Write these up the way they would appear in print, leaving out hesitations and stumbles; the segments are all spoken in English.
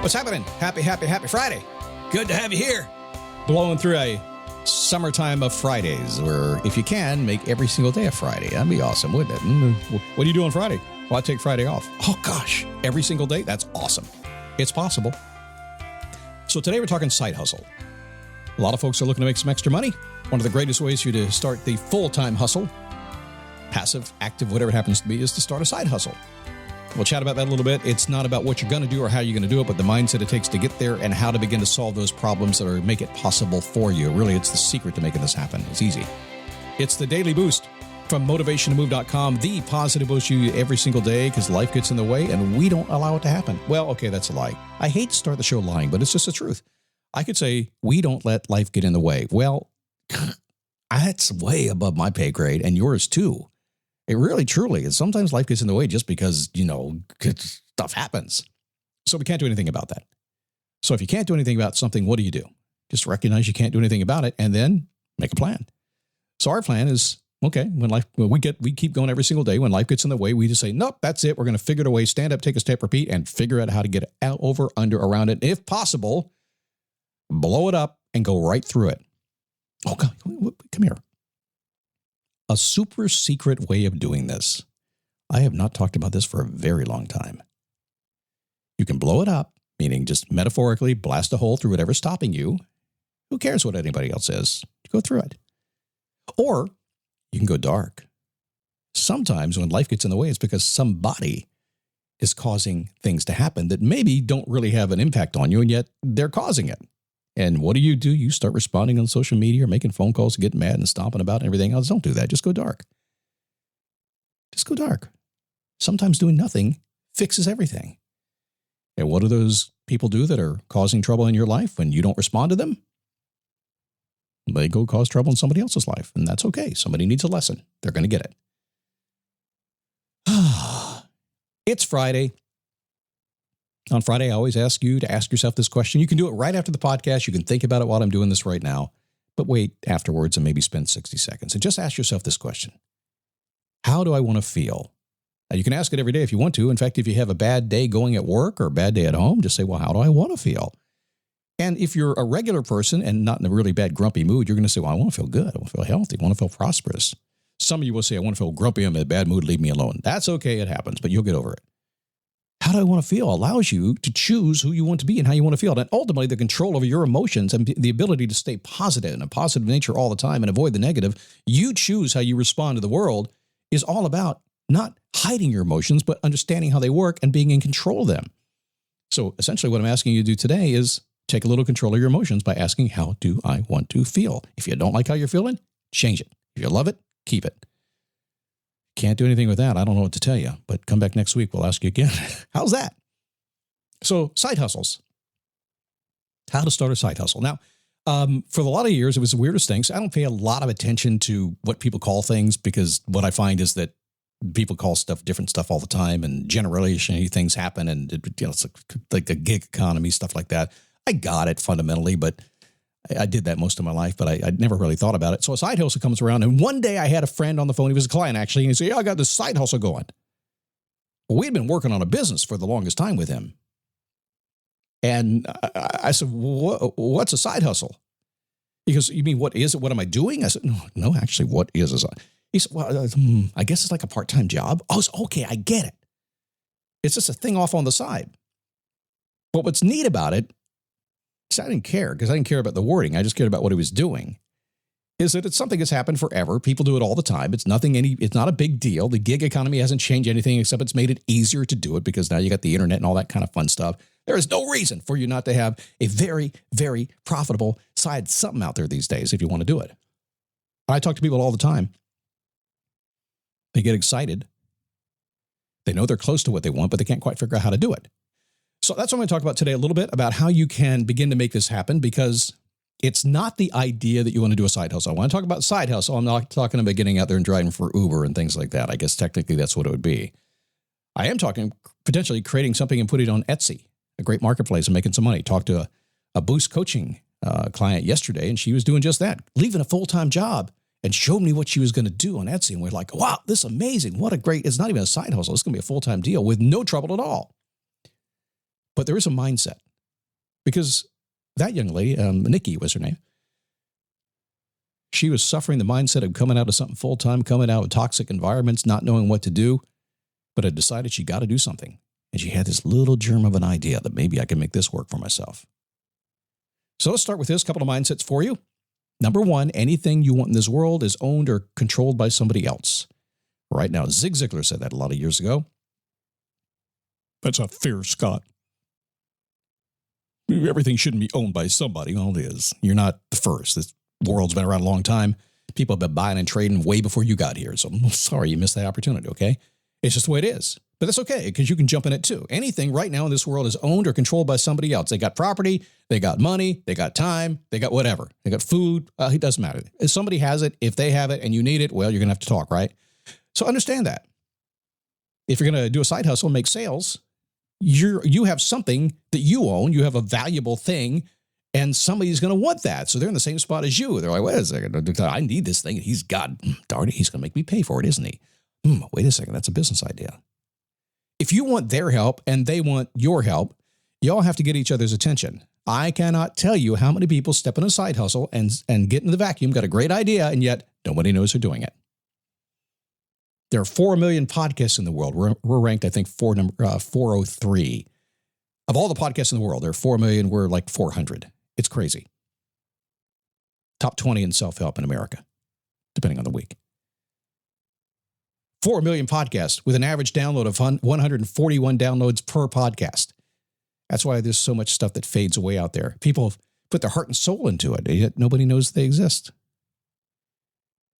What's happening? Happy Friday. Good to have you here. Blowing through a summertime of Fridays, where if you can, make every single day a Friday. That'd be awesome, wouldn't it? What do you do on Friday? Well, I take Friday off. Oh, gosh. Every single day? That's awesome. It's possible. So today we're talking side hustle. A lot of folks are looking to make some extra money. One of the greatest ways for you to start the full-time hustle, passive, active, whatever it happens to be, is to start a side hustle. We'll chat about that a little bit. It's not about what you're going to do or how you're going to do it, but the mindset it takes to get there and how to begin to solve those problems that make it possible for you. Really, it's the secret to making this happen. It's easy. It's the Daily Boost from motivationtomove.com, the positive boost you every single day because life gets in the way and we don't allow it to happen. Well, okay, that's a lie. I hate to start the show lying, but it's just the truth. I could say we don't let life get in the way. Well, that's way above my pay grade and yours too. It really, truly is. Sometimes life gets in the way just because, stuff happens. So we can't do anything about that. So if you can't do anything about something, what do? Just recognize you can't do anything about it and then make a plan. So our plan is, okay, we keep going every single day. When life gets in the way, we just say, nope, that's it. We're going to figure it a way, stand up, take a step, repeat, and figure out how to get out, over, under, around it. If possible, blow it up and go right through it. Oh, God, come here. A super secret way of doing this. I have not talked about this for a very long time. You can blow it up, meaning just metaphorically blast a hole through whatever's stopping you. Who cares what anybody else says? Go through it. Or you can go dark. Sometimes when life gets in the way, it's because somebody is causing things to happen that maybe don't really have an impact on you, and yet they're causing it. And what do? You start responding on social media or making phone calls, getting mad and stomping about and everything else. Don't do that. Just go dark. Just go dark. Sometimes doing nothing fixes everything. And what do those people do that are causing trouble in your life when you don't respond to them? They go cause trouble in somebody else's life, and that's okay. Somebody needs a lesson. They're going to get it. It's Friday. On Friday, I always ask you to ask yourself this question. You can do it right after the podcast. You can think about it while I'm doing this right now, but wait afterwards and maybe spend 60 seconds and just ask yourself this question. How do I want to feel? Now, you can ask it every day if you want to. In fact, if you have a bad day going at work or a bad day at home, just say, well, how do I want to feel? And if you're a regular person and not in a really bad grumpy mood, you're going to say, well, I want to feel good. I want to feel healthy. I want to feel prosperous. Some of you will say, I want to feel grumpy. I'm in a bad mood. Leave me alone. That's okay. It happens, but you'll get over it. How do I want to feel allows you to choose who you want to be and how you want to feel. And ultimately, the control over your emotions and the ability to stay positive and a positive nature all the time and avoid the negative, you choose how you respond to the world, is all about not hiding your emotions, but understanding how they work and being in control of them. So essentially what I'm asking you to do today is take a little control of your emotions by asking, how do I want to feel? If you don't like how you're feeling, change it. If you love it, keep it. Can't do anything with that. I don't know what to tell you, but come back next week. We'll ask you again. How's that? So side hustles. How to start a side hustle. Now, for a lot of years, it was the weirdest things. I don't pay a lot of attention to what people call things because what I find is that people call stuff different stuff all the time and generationally things happen and it's like the gig economy, stuff like that. I got it fundamentally, but I did that most of my life, but I never really thought about it. So a side hustle comes around, and one day I had a friend on the phone. He was a client, actually, and he said, yeah, I got this side hustle going. Well, we had been working on a business for the longest time with him. And I said, what's a side hustle? He goes, you mean, what is it? What am I doing? I said, no, actually, what is a side? He said, well, I guess it's like a part-time job. Oh, okay, I get it. It's just a thing off on the side. But what's neat about it, I didn't care because I didn't care about the wording. I just cared about what he was doing. Is that it's something that's happened forever. People do it all the time. It's not a big deal. The gig economy hasn't changed anything except it's made it easier to do it because now you got the internet and all that kind of fun stuff. There is no reason for you not to have a very, very profitable side something out there these days if you want to do it. I talk to people all the time. They get excited. They know they're close to what they want, but they can't quite figure out how to do it. So that's what I'm going to talk about today, a little bit about how you can begin to make this happen, because it's not the idea that you want to do a side hustle. I want to talk about side hustle. I'm not talking about getting out there and driving for Uber and things like that. I guess technically that's what it would be. I am talking potentially creating something and putting it on Etsy, a great marketplace, and making some money. Talked to a Boost coaching client yesterday, and she was doing just that, leaving a full-time job and showed me what she was going to do on Etsy. And we're like, wow, this is amazing. What a great, it's not even a side hustle. It's going to be a full-time deal with no trouble at all. But there is a mindset. Because that young lady, Nikki was her name, she was suffering the mindset of coming out of something full-time, coming out of toxic environments, not knowing what to do, but had decided she got to do something. And she had this little germ of an idea that maybe I can make this work for myself. So let's start with this couple of mindsets for you. Number one, anything you want in this world is owned or controlled by somebody else. Right now, Zig Ziglar said that a lot of years ago. That's not fair, Scott. Everything shouldn't be owned by somebody. Well, it is. You're not the first. This world's been around a long time. People have been buying and trading way before you got here. So I'm sorry you missed that opportunity, okay? It's just the way it is. But that's okay, because you can jump in it too. Anything right now in this world is owned or controlled by somebody else. They got property, they got money, they got time, they got whatever. They got food. It doesn't matter. If somebody has it, if they have it and you need it, well, you're going to have to talk, right? So understand that. If you're going to do a side hustle and make sales, you have something that you own. You have a valuable thing, and somebody's going to want that. So they're in the same spot as you. They're like, wait a second, I need this thing. He's got, darn it, he's going to make me pay for it, isn't he? Wait a second, that's a business idea. If you want their help and they want your help, you all have to get each other's attention. I cannot tell you how many people step in a side hustle and get in the vacuum, got a great idea, and yet nobody knows they're doing it. There are 4 million podcasts in the world. We're ranked, I think, 403. Of all the podcasts in the world, there are 4 million. We're like 400. It's crazy. Top 20 in self-help in America, depending on the week. 4 million podcasts with an average download of 141 downloads per podcast. That's why there's so much stuff that fades away out there. People have put their heart and soul into it, yet nobody knows they exist.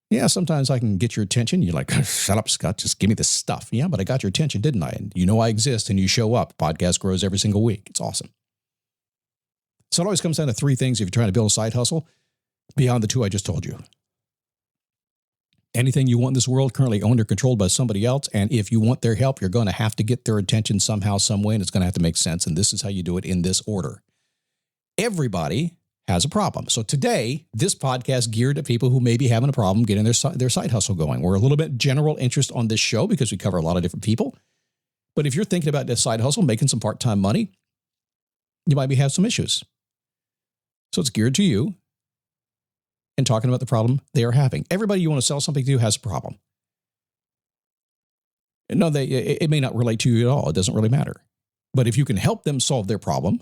Yeah, sometimes I can get your attention. You're like, shut up, Scott, just give me the stuff. Yeah, but I got your attention, didn't I? And you know I exist and you show up. Podcast grows every single week. It's awesome. So it always comes down to 3 things if you're trying to build a side hustle, beyond the 2 I just told you. Anything you want in this world currently owned or controlled by somebody else, and if you want their help, you're going to have to get their attention somehow, some way, and it's going to have to make sense, and this is how you do it in this order. Everybody has a problem. So today, this podcast geared at people who may be having a problem getting their side hustle going. We're a little bit general interest on this show because we cover a lot of different people. But if you're thinking about this side hustle, making some part-time money, you might have some issues. So it's geared to you and talking about the problem they are having. Everybody you want to sell something to has a problem. No, it may not relate to you at all. It doesn't really matter. But if you can help them solve their problem,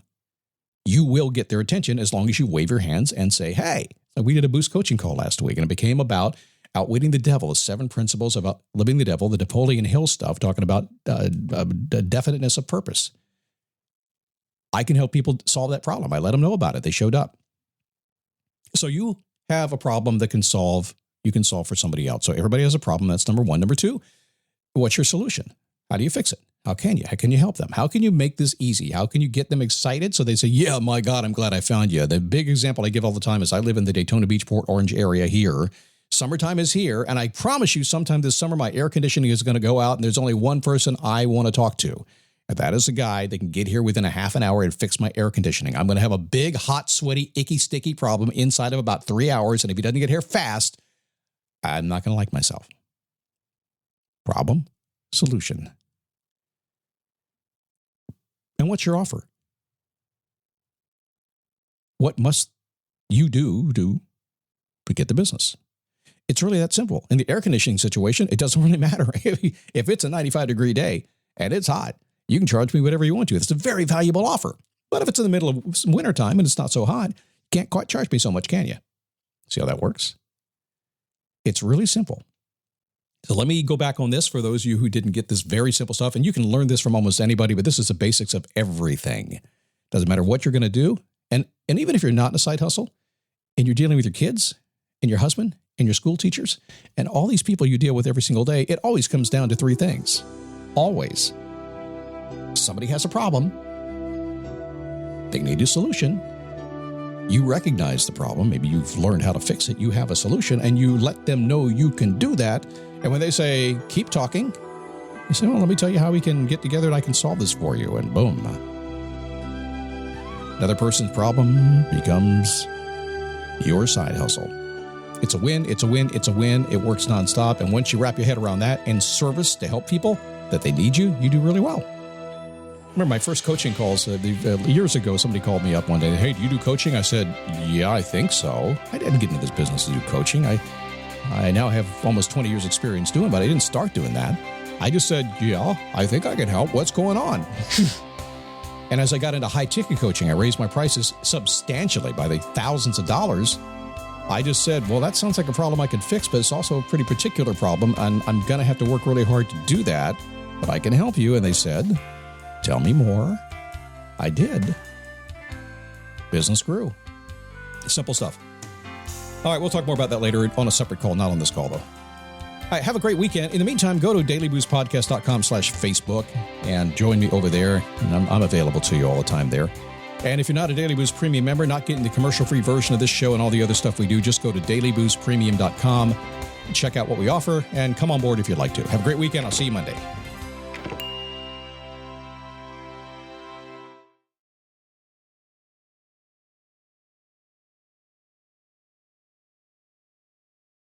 you will get their attention as long as you wave your hands and say, hey, we did a Boost coaching call last week, and it became about outwitting the devil, the 7 principles about living the devil, the Napoleon Hill stuff, talking about the definiteness of purpose. I can help people solve that problem. I let them know about it. They showed up. So you have a problem that you can solve for somebody else. So everybody has a problem. That's number 1. Number 2, what's your solution? How do you fix it? How can you? How can you help them? How can you make this easy? How can you get them excited so they say, yeah, my God, I'm glad I found you. The big example I give all the time is I live in the Daytona Beach, Port Orange area here. Summertime is here, and I promise you sometime this summer my air conditioning is going to go out, and there's only one person I want to talk to. And that is a guy that can get here within a half an hour and fix my air conditioning. I'm going to have a big, hot, sweaty, icky, sticky problem inside of about 3 hours, and if he doesn't get here fast, I'm not going to like myself. Problem, solution. And what's your offer? What must you do to get the business? It's really that simple. In the air conditioning situation, it doesn't really matter. If it's a 95-degree day and it's hot, you can charge me whatever you want to. It's a very valuable offer. But if it's in the middle of wintertime and it's not so hot, you can't quite charge me so much, can you? See how that works? It's really simple. So let me go back on this for those of you who didn't get this very simple stuff. And you can learn this from almost anybody, but this is the basics of everything. Doesn't matter what you're going to do. And even if you're not in a side hustle and you're dealing with your kids and your husband and your school teachers and all these people you deal with every single day, it always comes down to 3 things. Always. Somebody has a problem. They need a solution. You recognize the problem. Maybe you've learned how to fix it. You have a solution and you let them know you can do that. And when they say, keep talking, you say, well, let me tell you how we can get together and I can solve this for you. And boom. Another person's problem becomes your side hustle. It's a win. It's a win. It's a win. It works nonstop. And once you wrap your head around that in service to help people that they need you, you do really well. remember my first coaching calls years ago. Somebody called me up one day. Hey, do you do coaching? I said, yeah, I think so. I didn't get into this business to do coaching. I now have almost 20 years experience doing it, but I didn't start doing that. I just said, yeah, I think I can help. What's going on? And as I got into high-ticket coaching, I raised my prices substantially by the thousands of dollars. I just said, well, that sounds like a problem I could fix, but it's also a pretty particular problem, and I'm going to have to work really hard to do that, but I can help you. And they said, tell me more. I did. Business grew. Simple stuff. All right, we'll talk more about that later on a separate call, not on this call, though. All right, have a great weekend. In the meantime, go to dailyboostpodcast.com/Facebook and join me over there. And I'm available to you all the time there. And if you're not a Daily Boost Premium member, not getting the commercial-free version of this show and all the other stuff we do, just go to dailyboostpremium.com, check out what we offer, and come on board if you'd like to. Have a great weekend. I'll see you Monday.